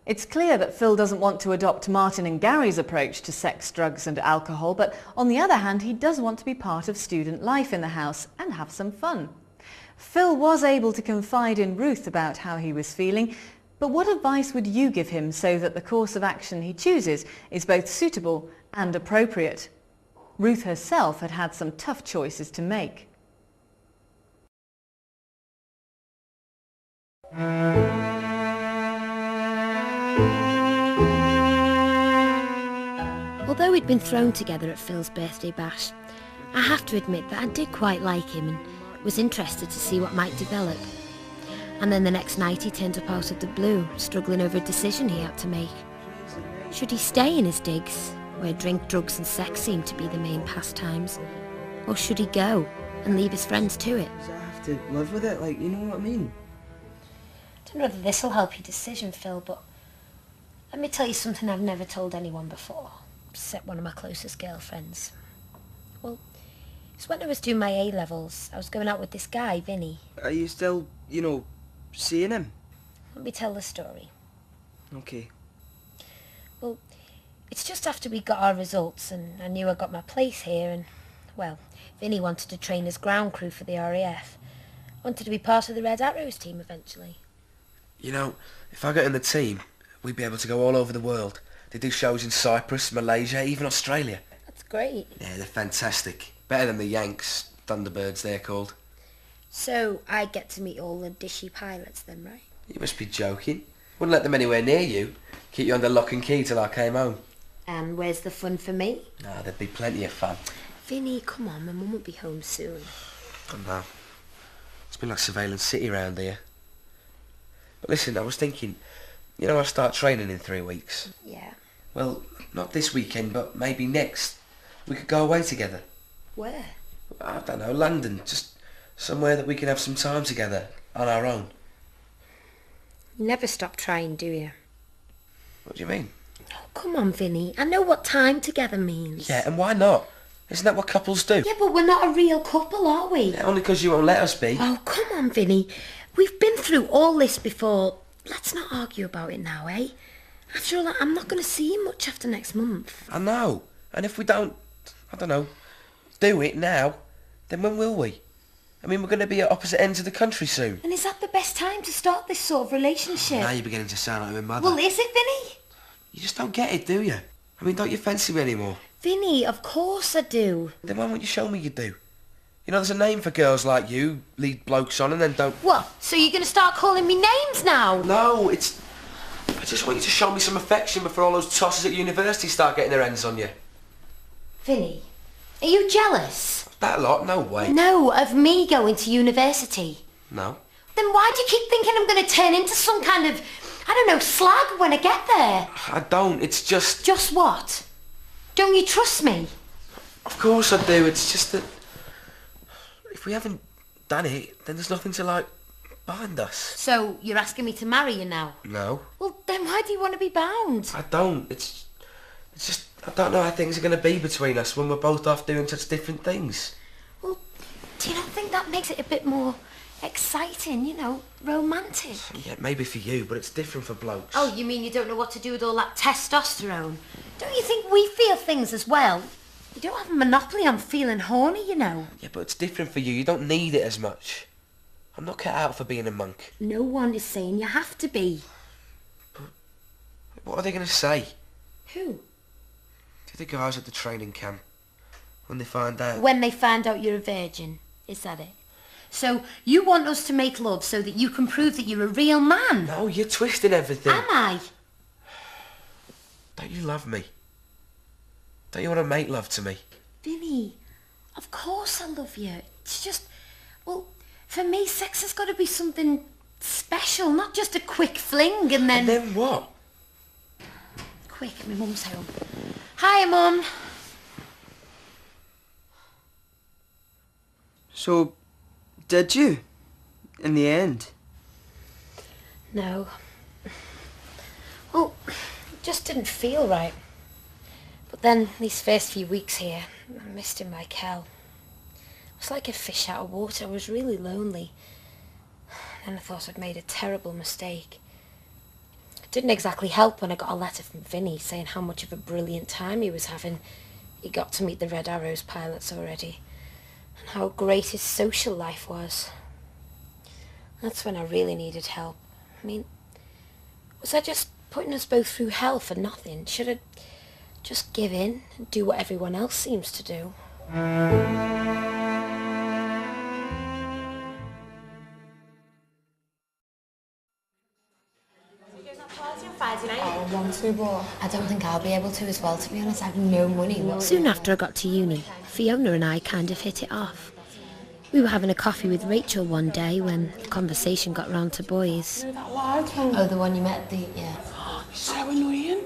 It's clear that Phil doesn't want to adopt Martin and Gary's approach to sex, drugs and alcohol, but on the other hand, he does want to be part of student life in the house and have some fun. Phil was able to confide in Ruth about how he was feeling, but what advice would you give him so that the course of action he chooses is both suitable and appropriate? Ruth herself had had some tough choices to make. Although we'd been thrown together at Phil's birthday bash, I have to admit that I did quite like him and was interested to see what might develop. And then the next night he turned up out of the blue, struggling over a decision he had to make. Should he stay in his digs, where drink, drugs and sex seemed to be the main pastimes? Or should he go and leave his friends to it? I have to live with it, like, you know what I mean? I don't know whether this will help your decision, Phil, but let me tell you something I've never told anyone before, except one of my closest girlfriends. Well, it's when I was doing my A-levels. I was going out with this guy, Vinny. Are you still, seeing him? Let me tell the story. Okay. Well, it's just after we got our results and I knew I got my place here and, well, Vinny wanted to train as ground crew for the RAF. Wanted to be part of the Red Arrows team eventually. You know, if I got in the team, we'd be able to go all over the world. They do shows in Cyprus, Malaysia, even Australia. That's great. Yeah, they're fantastic. Better than the Yanks, Thunderbirds they're called. So I get to meet all the dishy pilots then, right? You must be joking. Wouldn't let them anywhere near you. Keep you under lock and key till I came home. And where's the fun for me? Nah, there'd be plenty of fun. Vinny, come on, my mum will be home soon. I know. It's been like surveillance city round here. But listen, I was thinking, I start training in 3 weeks. Yeah. Well, not this weekend, but maybe next. We could go away together. Where? I don't know, London. Just somewhere that we can have some time together, on our own. You never stop trying, do you? What do you mean? Oh, come on, Vinny. I know what time together means. Yeah, and why not? Isn't that what couples do? Yeah, but we're not a real couple, are we? Yeah, only because you won't let us be. Oh, come on, Vinny. We've been through all this before. Let's not argue about it now, eh? After all, I'm not going to see you much after next month. I know. And if we don't, do it now, then when will we? I mean, we're going to be at opposite ends of the country soon. And is that the best time to start this sort of relationship? Now you're beginning to sound like my mother. Well, is it, Vinny? You just don't get it, do you? I mean, don't you fancy me anymore? Vinny, of course I do. Then why won't you show me you do? There's a name for girls like you, lead blokes on and then don't... What? So you're going to start calling me names now? No, I just want you to show me some affection before all those tosses at university start getting their hands on you. Vinny, are you jealous? That lot? No way. No, of me going to university. No. Then why do you keep thinking I'm going to turn into some kind of, slag when I get there? I don't, it's just... Just what? Don't you trust me? Of course I do, it's just that... If we haven't done it, then there's nothing to, bind us. So, you're asking me to marry you now? No. Well, then why do you want to be bound? I don't. It's just, I don't know how things are going to be between us when we're both off doing such different things. Well, do you not think that makes it a bit more exciting, romantic? Yeah, maybe for you, but it's different for blokes. Oh, you mean you don't know what to do with all that testosterone? Don't you think we feel things as well? You don't have a monopoly on feeling horny, Yeah, but it's different for you. You don't need it as much. I'm not cut out for being a monk. No one is saying you have to be. But what are they going to say? Who? To the guys at the training camp. When they find out. When they find out you're a virgin. Is that it? So you want us to make love so that you can prove that you're a real man? No, you're twisting everything. Am I? Don't you love me? Don't you want to make love to me? Vinny, of course I love you. It's just, well, for me, sex has got to be something special, not just a quick fling and then... And then what? Quick, my mum's home. Hi, Mum. So, did you? In the end? No. Well, it just didn't feel right. But then, these first few weeks here, I missed him like hell. It was like a fish out of water. I was really lonely. Then I thought I'd made a terrible mistake. Didn't exactly help when I got a letter from Vinny saying how much of a brilliant time he was having. He got to meet the Red Arrows pilots already, and how great his social life was. That's when I really needed help. I mean, was I just putting us both through hell for nothing? Should I just give in and do what everyone else seems to do? I want to, but I don't think I'll be able to as well, to be honest. I have no money. Soon after I got to uni, Fiona and I kind of hit it off. We were having a coffee with Rachel one day when the conversation got round to boys. that lad from... Oh, the one you met at the... yeah. He's so annoying.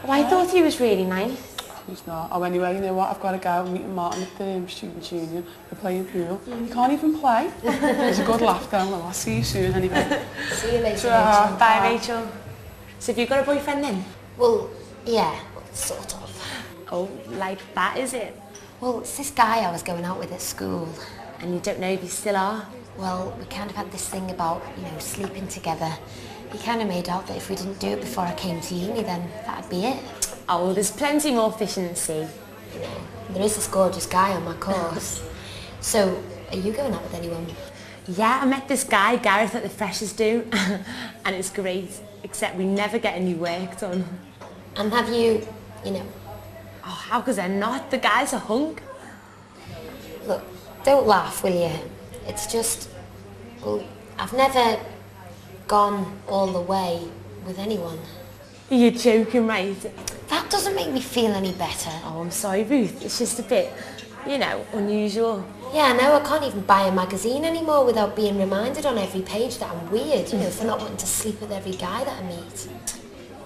Oh, I thought he was really nice. He's not. Oh, anyway, you know what? I've got to go. I'm meeting Martin at the student union. We're playing pool. He can't even play. There's a good laugh though. Well, I'll see you soon anyway. See you later, Ta-ra. Bye, Rachel. So have you got a boyfriend then? Well, yeah, sort of. Oh, like that, is it? Well, it's this guy I was going out with at school. And you don't know if you still are? Well, we kind of had this thing about, sleeping together. He kind of made out that if we didn't do it before I came to uni, then that'd be it. Oh, well, there's plenty more fish in the sea. There is this gorgeous guy on my course. So, are you going out with anyone? Yeah, I met this guy, Gareth, at the freshers do. And it's great, except we never get any work done. And have you, Oh, how could there not? The guy's a hunk. Look, don't laugh, will you? It's just, well, I've never gone all the way with anyone. You're joking, right? That doesn't make me feel any better. Oh, I'm sorry, Ruth. It's just a bit, unusual. Yeah, no, I can't even buy a magazine anymore without being reminded on every page that I'm weird, for not wanting to sleep with every guy that I meet.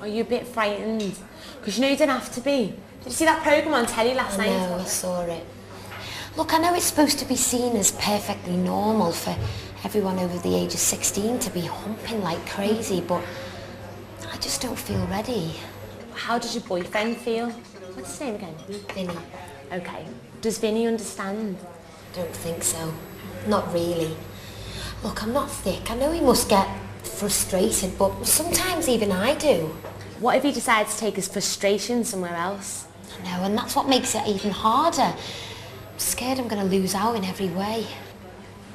Are you a bit frightened? Because you don't have to be. Did you see that programme on telly last night? No, I saw it. Look, I know it's supposed to be seen as perfectly normal for everyone over the age of 16 to be humping like crazy, but I just don't feel ready. How does your boyfriend feel? What's his name again? Vinny. Okay. Does Vinny understand? Don't think so. Not really. Look, I'm not thick. I know he must get frustrated, but sometimes even I do. What if he decides to take his frustration somewhere else? I know, and that's what makes it even harder. I'm scared I'm going to lose out in every way.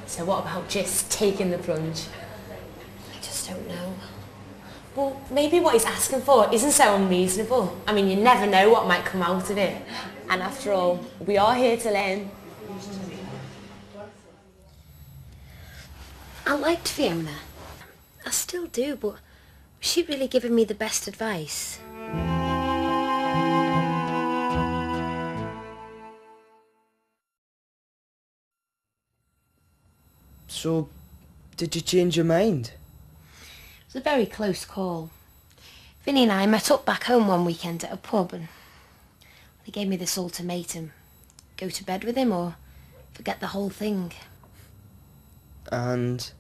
So what about just taking the plunge? I just don't know. Well, maybe what he's asking for isn't so unreasonable. I mean, you never know what might come out of it. And after all, we are here to learn. I liked Fiona. I still do, but was she really giving me the best advice? So, did you change your mind? It was a very close call. Vinny and I met up back home one weekend at a pub and he gave me this ultimatum. Go to bed with him or forget the whole thing. And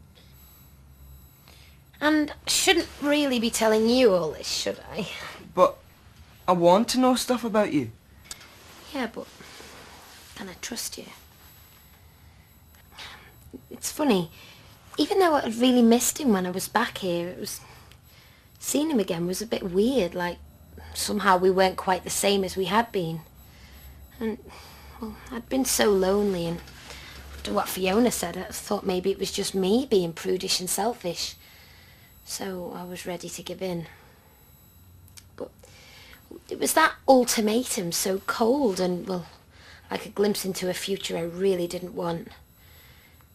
I shouldn't really be telling you all this, should I? but I want to know stuff about you. Yeah, but can I trust you? It's funny, even though I really missed him when I was back here, seeing him again was a bit weird, like somehow we weren't quite the same as we had been. And, well, I'd been so lonely, and after what Fiona said, I thought maybe it was just me being prudish and selfish. So I was ready to give in. But it was that ultimatum, so cold and, well, like a glimpse into a future I really didn't want.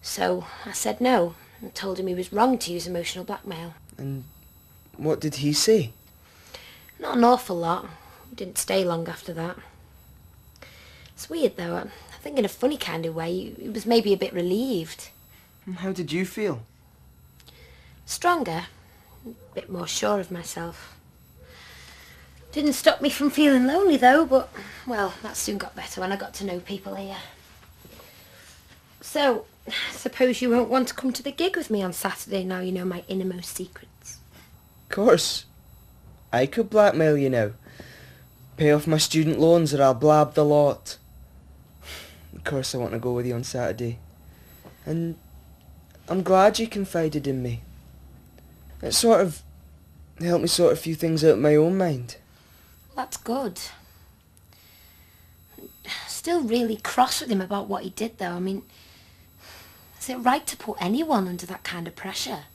So I said no and told him he was wrong to use emotional blackmail. And what did he say? Not an awful lot. He didn't stay long after that. It's weird though. I think in a funny kind of way, he was maybe a bit relieved. And how did you feel? Stronger. A bit more sure of myself. Didn't stop me from feeling lonely though, but, well, that soon got better when I got to know people here. So, I suppose you won't want to come to the gig with me on Saturday now you know my innermost secrets. Of course. I could blackmail you now. Pay off my student loans or I'll blab the lot. Of course I want to go with you on Saturday. And I'm glad you confided in me. It sort of It helped me sort a few things out in my own mind. That's good. Still really cross with him about what he did though. I mean, is it right to put anyone under that kind of pressure?